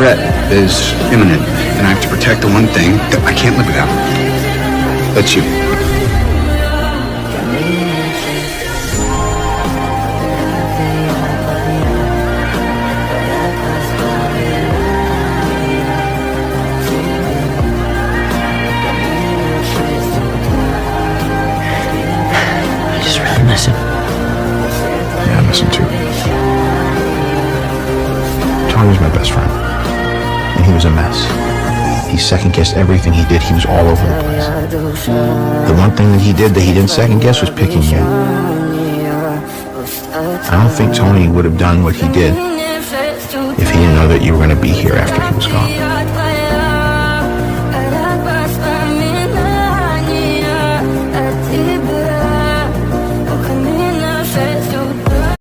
threat is imminent, and I have to protect the one thing that I can't live without. That's you. I just really miss him. Yeah, I miss him too. Tony was my best friend, and he was a mess. He second-guessed everything he did. He was all over the place. The one thing that he did that he didn't second-guess was picking you. I don't think Tony would have done what he did if he didn't know that you were going to be here after he was gone.